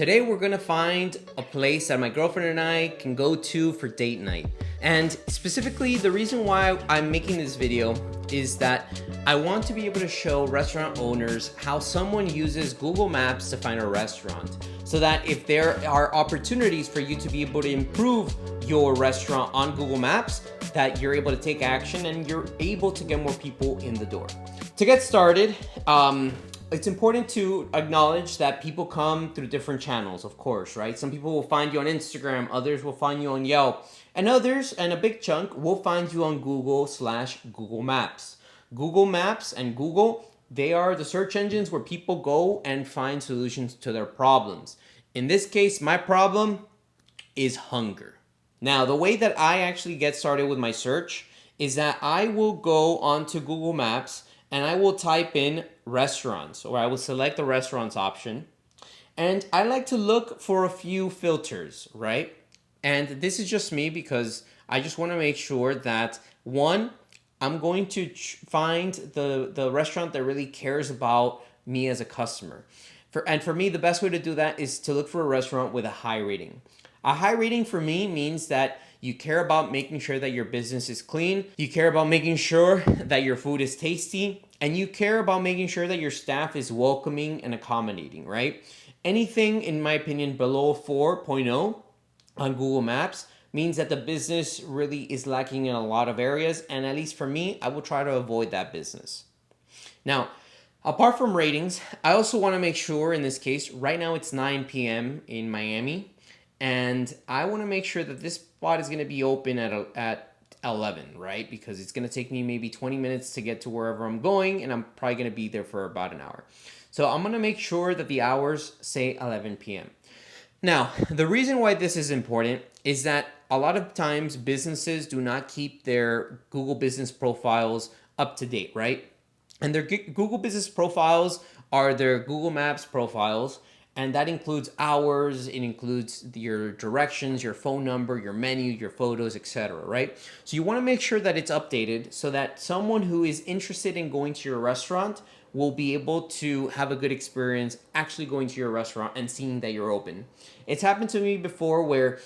Today we're gonna find a place that my girlfriend and I can go to for date night. And specifically, the reason why I'm making this video is that I want to be able to show restaurant owners how someone uses Google Maps to find a restaurant, so that if there are opportunities for you to be able to improve your restaurant on Google Maps, that you're able to take action and you're able to get more people in the door. To get started, it's important to acknowledge that people come through different channels, of course, right? Some people will find you on Instagram, others will find you on Yelp, and others, and a big chunk, will find you on Google/Google Maps. Google Maps and Google, they are the search engines where people go and find solutions to their problems. In this case, my problem is hunger. Now, the way that I actually get started with my search is that I will go onto Google Maps and I will type in restaurants, or I will select the restaurants option. And I like to look for a few filters, right? And this is just me because I just want to make sure that, one, I'm going to find the restaurant that really cares about me as a customer. For me, the best way to do that is to look for a restaurant with a high rating. A high rating for me means that you care about making sure that your business is clean, you care about making sure that your food is tasty, and you care about making sure that your staff is welcoming and accommodating, right? Anything, in my opinion, below 4.0 on Google Maps means that the business really is lacking in a lot of areas, and at least for me, I will try to avoid that business. Now, apart from ratings, I also want to make sure, in this case, right now it's 9 p.m. in Miami, and I want to make sure that this spot is going to be open at 11, right? Because it's going to take me maybe 20 minutes to get to wherever I'm going, and I'm probably going to be there for about an hour. So I'm going to make sure that the hours say 11 p.m. Now, the reason why this is important is that a lot of times businesses do not keep their Google business profiles up to date, right? And their Google business profiles are their Google Maps profiles, and that includes hours, it includes your directions, your phone number, your menu, your photos, etc., right? So you want to make sure that it's updated so that someone who is interested in going to your restaurant will be able to have a good experience actually going to your restaurant and seeing that you're open. It's happened to me before where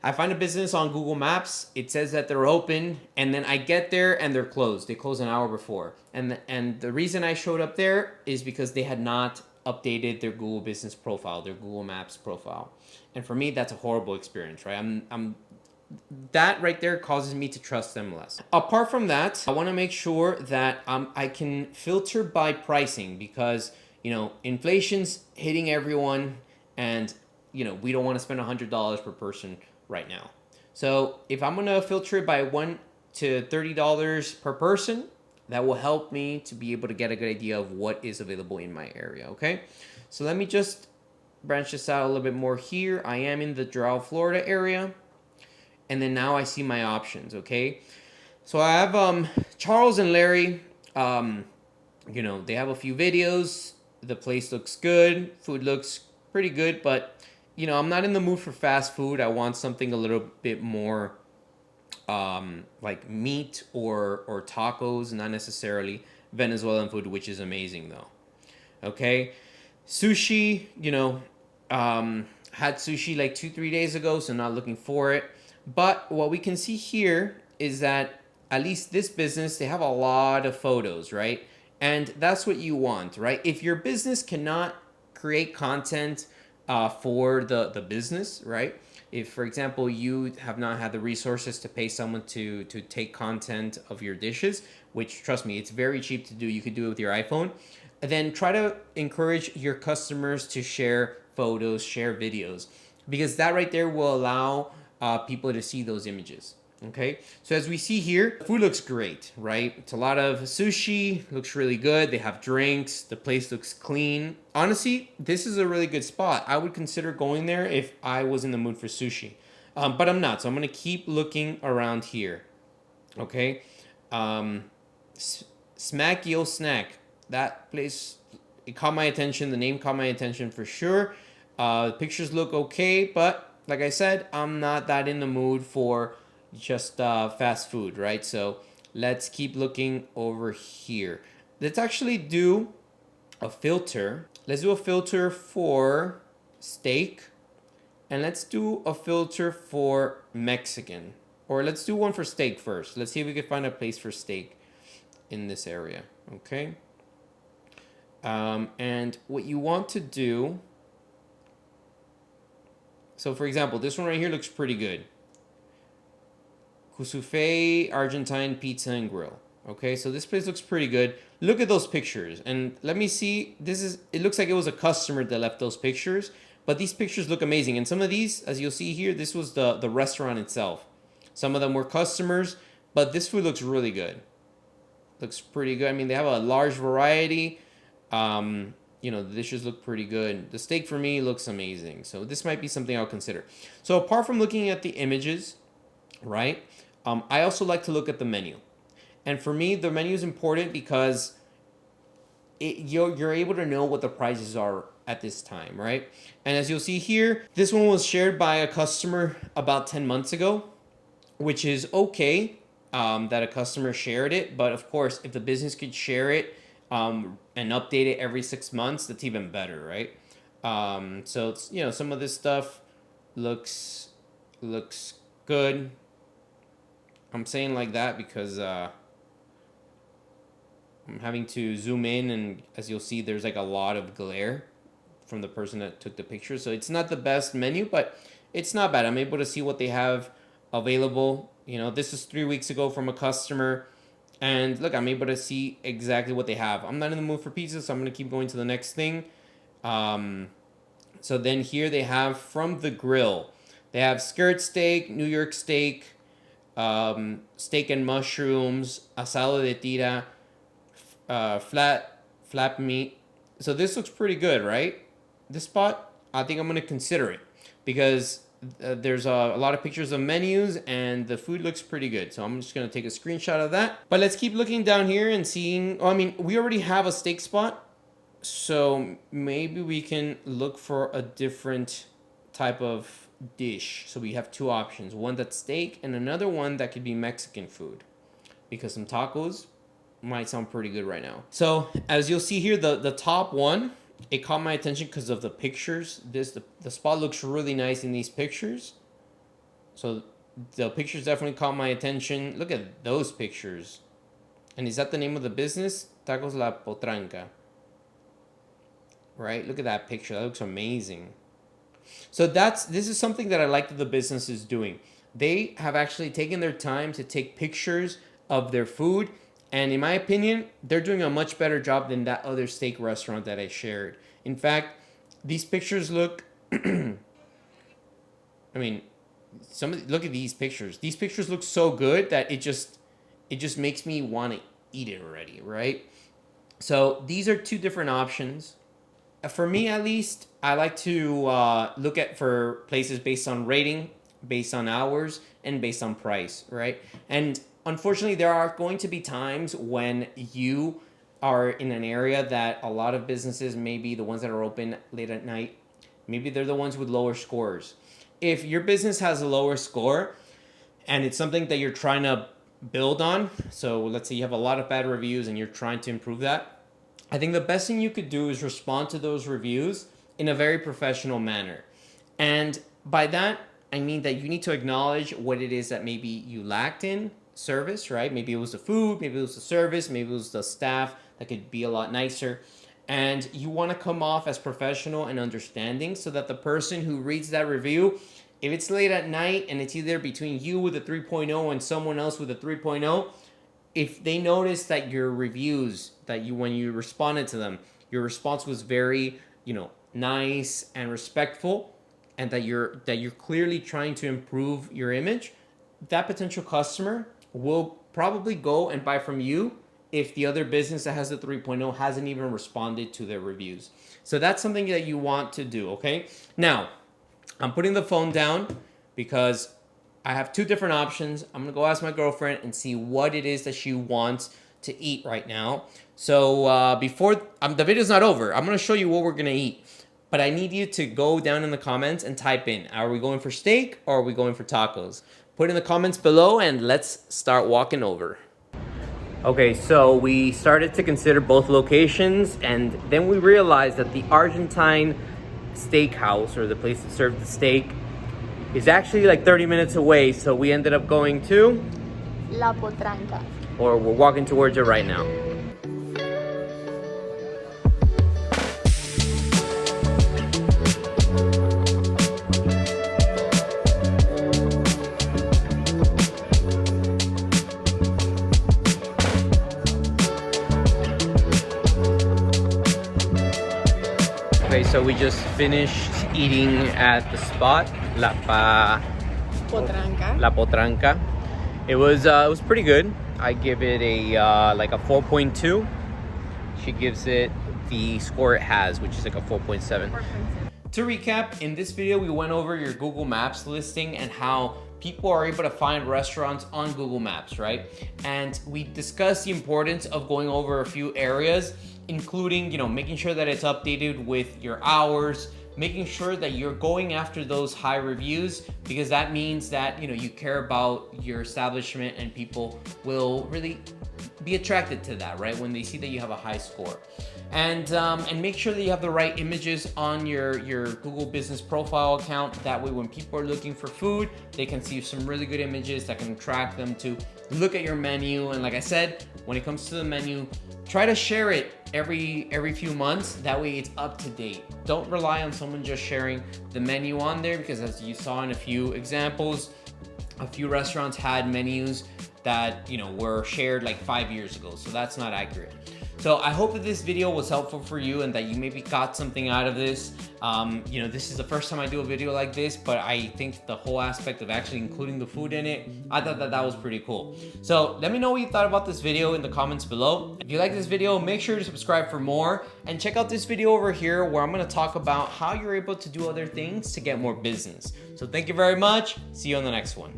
I find a business on Google Maps, it says that they're open, and then I get there and they're closed. They closed an hour before. And the reason I showed up there is because they had not updated their Google business profile, their Google Maps profile. And for me, that's a horrible experience, right? That right there causes me to trust them less. Apart from that, I want to make sure that I can filter by pricing because, inflation's hitting everyone, and, we don't want to spend $100 per person right now. So if I'm going to filter it by $1 to $30 per person, that will help me to be able to get a good idea of what is available in my area, okay? So let me just branch this out a little bit more here. I am in the Doral, Florida area. And then now I see my options, okay? So I have Charles and Larry. They have a few videos. The place looks good. Food looks pretty good, but, I'm not in the mood for fast food. I want something a little bit more like meat or tacos, not necessarily Venezuelan food, which is amazing though. Okay, sushi, had sushi like 2-3 days ago, so not looking for it. But what we can see here is that at least this business, they have a lot of photos, right? And that's what you want, right? If your business cannot create content for the business, right? If, for example, you have not had the resources to pay someone to take content of your dishes, which, trust me, it's very cheap to do. You could do it with your iPhone. Then try to encourage your customers to share photos, share videos, because that right there will allow people to see those images. Okay, so as we see here, food looks great, right? It's a lot of sushi, looks really good. They have drinks, the place looks clean. Honestly, this is a really good spot. I would consider going there if I was in the mood for sushi, but I'm not. So I'm gonna keep looking around here. Okay, Smack Yo Snack. That place, it caught my attention. The name caught my attention for sure. The pictures look okay, but like I said, I'm not that in the mood for just fast food, right? So let's keep looking over here. Let's actually do a filter. Let's do a filter for steak, and let's do a filter for Mexican. Or let's do one for steak first. Let's see if we can find a place for steak in this area, okay? And what you want to do, so for example, this one right here looks pretty good. Kusufe Argentine Pizza and Grill. Okay, so this place looks pretty good. Look at those pictures, and let me see. It looks like it was a customer that left those pictures, but these pictures look amazing. And some of these, as you'll see here, this was the restaurant itself. Some of them were customers, but this food looks really good. Looks pretty good. I mean, they have a large variety. You know, the dishes look pretty good. The steak for me looks amazing. So this might be something I'll consider. So apart from looking at the images, right, I also like to look at the menu. And for me, the menu is important because you're able to know what the prices are at this time, right? And as you'll see here, this one was shared by a customer about 10 months ago, which is okay that a customer shared it. But of course, if the business could share it and update it every 6 months, that's even better, right? So it's, you know, some of this stuff looks good. I'm saying like that because I'm having to zoom in, and as you'll see, there's like a lot of glare from the person that took the picture. So it's not the best menu, but it's not bad. I'm able to see what they have available. You know, this is 3 weeks ago from a customer. And look, I'm able to see exactly what they have. I'm not in the mood for pizza, so I'm going to keep going to the next thing. So then here they have from the grill. They have skirt steak, New York steak, steak and mushrooms, asado de tira, flap meat. So this looks pretty good, right? This spot, I think I'm going to consider it because there's a lot of pictures of menus and the food looks pretty good. So I'm just going to take a screenshot of that. But let's keep looking down here and seeing. Oh, I mean, we already have a steak spot. So maybe we can look for a different type of dish. So we have two options. One that's steak and another one that could be Mexican food. Because some tacos might sound pretty good right now. So as you'll see here, the top one, it caught my attention because of the pictures. The spot looks really nice in these pictures. So the pictures definitely caught my attention. Look at those pictures. And is that the name of the business? Tacos La Potranca. Right? Look at that picture. That looks amazing. So this is something that I like that the business is doing. They have actually taken their time to take pictures of their food. And in my opinion, they're doing a much better job than that other steak restaurant that I shared. In fact, these pictures look, I mean, look at these pictures. These pictures look so good that it just makes me want to eat it already, right? So these are two different options. For me, at least, I like to look at for places based on rating, based on hours, and based on price, right? And unfortunately, there are going to be times when you are in an area that a lot of businesses, maybe the ones that are open late at night, maybe they're the ones with lower scores. If your business has a lower score and it's something that you're trying to build on, so let's say you have a lot of bad reviews and you're trying to improve that, I think the best thing you could do is respond to those reviews in a very professional manner. And by that, I mean that you need to acknowledge what it is that maybe you lacked in service, right? Maybe it was the food, maybe it was the service, maybe it was the staff that could be a lot nicer. And you want to come off as professional and understanding so that the person who reads that review, if it's late at night and it's either between you with a 3.0 and someone else with a 3.0, if they notice that your reviews, when you responded to them, your response was very, nice and respectful, and that you're clearly trying to improve your image, that potential customer will probably go and buy from you if the other business that has the 3.0 hasn't even responded to their reviews. So that's something that you want to do, okay? Now, I'm putting the phone down because I have two different options. I'm gonna go ask my girlfriend and see what it is that she wants to eat right now. So before the video's not over, I'm gonna show you what we're gonna eat. But I need you to go down in the comments and type in, are we going for steak or are we going for tacos? Put in the comments below and let's start walking over. Okay, so we started to consider both locations and then we realized that the Argentine steakhouse, or the place that served the steak, is actually like 30 minutes away. So we ended up going to La Potranca. or we're walking towards it right now. Okay, so we just finished eating at the spot, Potranca. La Potranca. It was pretty good. I give it a like a 4.2. She gives it the score it has, which is like a 4.7. To recap, in this video we went over your Google Maps listing and how people are able to find restaurants on Google Maps, right? And we discussed the importance of going over a few areas, including, you know, making sure that it's updated with your hours, making sure that you're going after those high reviews, because that means that, you know, you care about your establishment and people will really be attracted to that, right? When they see that you have a high score. And make sure that you have the right images on your Google Business Profile account. That way when people are looking for food, they can see some really good images that can attract them to look at your menu. And like I said, when it comes to the menu, try to share it every few months. That way it's up to date. Don't rely on someone just sharing the menu on there, because as you saw in a few examples, a few restaurants had menus that, you know, were shared like 5 years ago. So that's not accurate. So I hope that this video was helpful for you and that you maybe got something out of this. You know, this is the first time I do a video like this, but I think the whole aspect of actually including the food in it, I thought that that was pretty cool. So let me know what you thought about this video in the comments below. If you like this video, make sure to subscribe for more, and check out this video over here where I'm gonna talk about how you're able to do other things to get more business. So thank you very much. See you on the next one.